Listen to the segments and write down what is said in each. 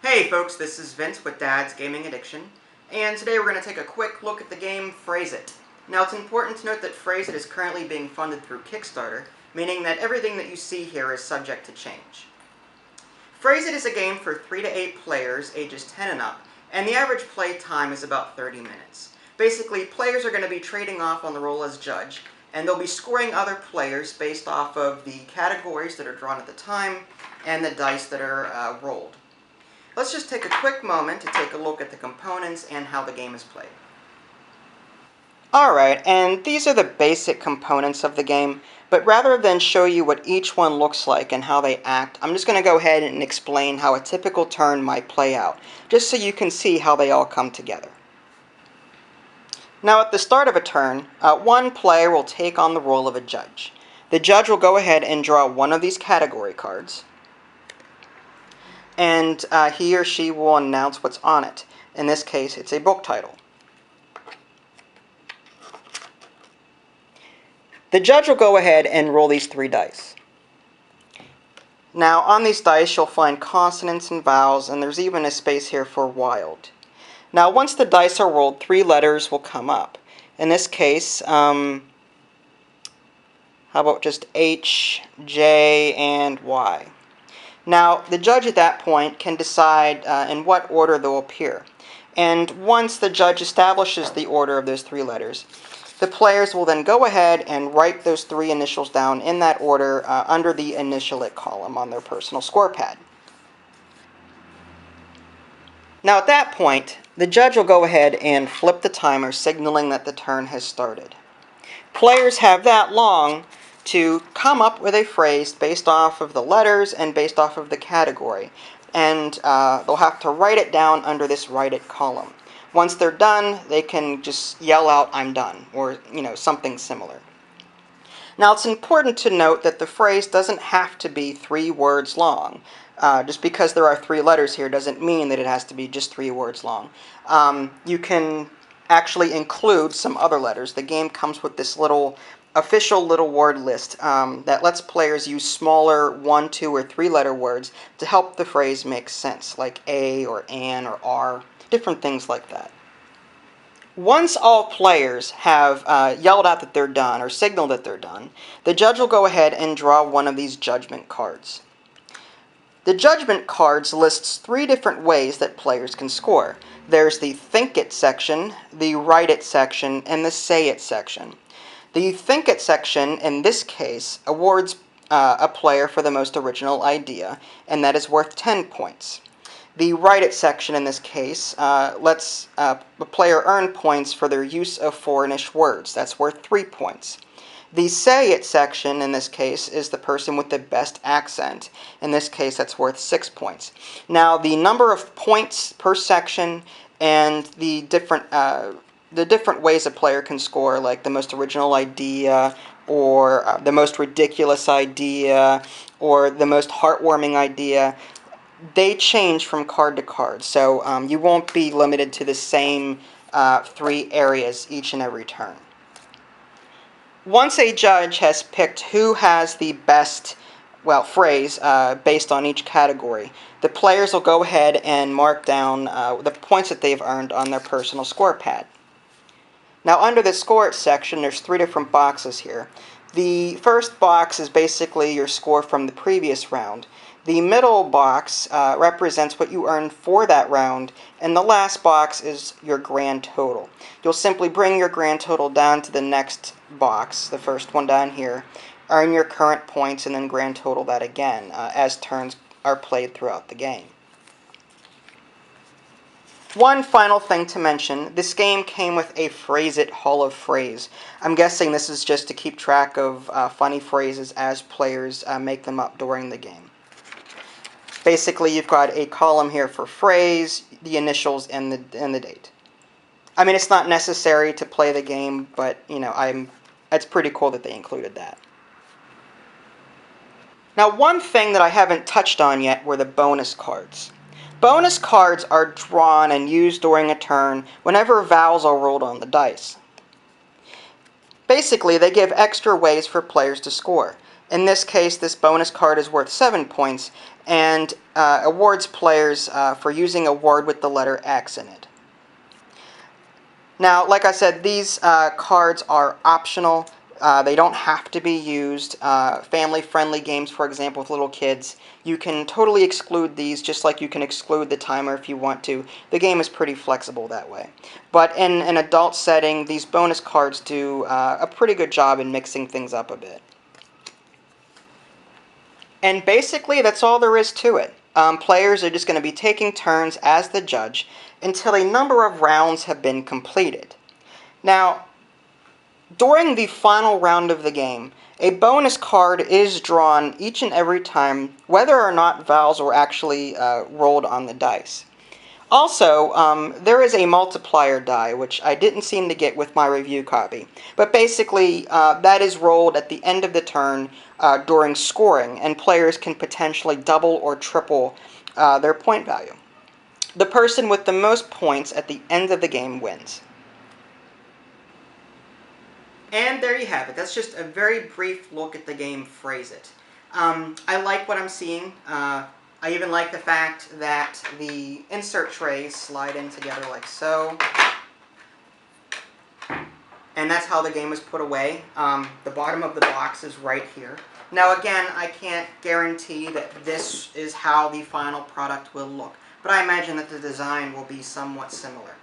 Hey folks, this is Vince with Dad's Gaming Addiction, and today we're going to take a quick look at the game Phraze-It. Now it's important to note that Phraze-It is currently being funded through Kickstarter, meaning that everything that you see here is subject to change. Phraze-It is a game for 3 to 8 players, ages 10 and up, and the average play time is about 30 minutes. Basically, players are going to be trading off on the role as judge, and they'll be scoring other players based off of the categories that are drawn at the time and the dice that are rolled. Let's just take a quick moment to take a look at the components and how the game is played. Alright, and these are the basic components of the game, but rather than show you what each one looks like and how they act, I'm just going to go ahead and explain how a typical turn might play out, just so you can see how they all come together. Now at the start of a turn, one player will take on the role of a judge. The judge will go ahead and draw one of these category cards, and he or she will announce what's on it. In this case, it's a book title. The judge will go ahead and roll these 3 dice. Now, on these dice, you'll find consonants and vowels, and there's even a space here for wild. Now, once the dice are rolled, 3 letters will come up. In this case, how about just H, J, and Y? Now, the judge at that point can decide in what order they'll appear. And once the judge establishes the order of those 3 letters, the players will then go ahead and write those 3 initials down in that order under the Initial It column on their personal score pad. Now, at that point, the judge will go ahead and flip the timer, signaling that the turn has started. Players have that long to come up with a phrase based off of the letters and based off of the category. And they'll have to write it down under this Write It column. Once they're done, they can just yell out, "I'm done," or something similar. Now it's important to note that the phrase doesn't have to be 3 words long. Just because there are 3 letters here doesn't mean that it has to be just 3 words long. You can actually include some other letters. The game comes with this official little word list that lets players use smaller 1, 2, or 3 letter words to help the phrase make sense, like A or An or R, different things like that. Once all players have yelled out that they're done or signaled that they're done, the judge will go ahead and draw one of these judgment cards. The judgment cards lists 3 different ways that players can score. There's the Think It section, the Write It section, and the Say It section. The Think It section, in this case, awards a player for the most original idea, and that is worth 10 points. The Write It section, in this case, lets a player earn points for their use of foreignish words. That's worth 3 points. The Say It section, in this case, is the person with the best accent. In this case, that's worth 6 points. Now, the number of points per section and the different ways a player can score, like the most original idea, or the most ridiculous idea, or the most heartwarming idea, they change from card to card. So you won't be limited to the same 3 areas each and every turn. Once a judge has picked who has the best phrase based on each category, the players will go ahead and mark down the points that they've earned on their personal score pad. Now, under the Score It section, there's 3 different boxes here. The first box is basically your score from the previous round. The middle box represents what you earned for that round, and the last box is your grand total. You'll simply bring your grand total down to the next box, the first one down here, earn your current points, and then grand total that again as turns are played throughout the game. One final thing to mention, this game came with a Phraze-It Hall of Phrase. I'm guessing this is just to keep track of funny phrases as players make them up during the game. Basically, you've got a column here for phrase, the initials, and the date. I mean, it's not necessary to play the game, but it's pretty cool that they included that. Now, one thing that I haven't touched on yet were the bonus cards. Bonus cards are drawn and used during a turn whenever vowels are rolled on the dice. Basically, they give extra ways for players to score. In this case, this bonus card is worth 7 points, and awards players for using a word with the letter X in it. Now, like I said, these cards are optional. They don't have to be used. Family-friendly games, for example, with little kids, you can totally exclude these just like you can exclude the timer if you want to. The game is pretty flexible that way. But in an adult setting, these bonus cards do a pretty good job in mixing things up a bit. And basically, that's all there is to it. Players are just going to be taking turns as the judge until a number of rounds have been completed. Now, during the final round of the game, a bonus card is drawn each and every time, whether or not vowels were actually rolled on the dice. Also, there is a multiplier die, which I didn't seem to get with my review copy. But basically, that is rolled at the end of the turn during scoring, and players can potentially double or triple their point value. The person with the most points at the end of the game wins. And there you have it. That's just a very brief look at the game Phraze-It. I like what I'm seeing. I even like the fact that the insert trays slide in together like so. And that's how the game is put away. The bottom of the box is right here. Now again, I can't guarantee that this is how the final product will look, but I imagine that the design will be somewhat similar.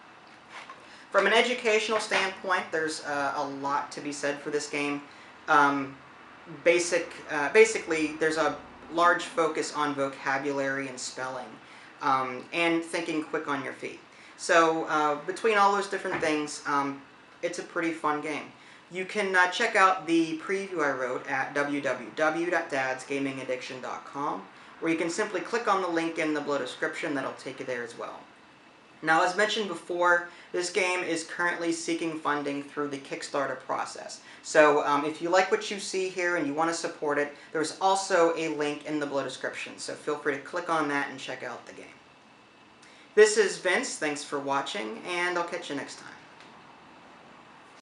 From an educational standpoint, there's a lot to be said for this game. Basically, there's a large focus on vocabulary and spelling, and thinking quick on your feet. So between all those different things, it's a pretty fun game. You can check out the preview I wrote at www.dadsgamingaddiction.com, where you can simply click on the link in the below description. That'll take you there as well. Now, as mentioned before, this game is currently seeking funding through the Kickstarter process. So if you like what you see here and you want to support it, there's also a link in the below description. So feel free to click on that and check out the game. This is Vince. Thanks for watching, and I'll catch you next time.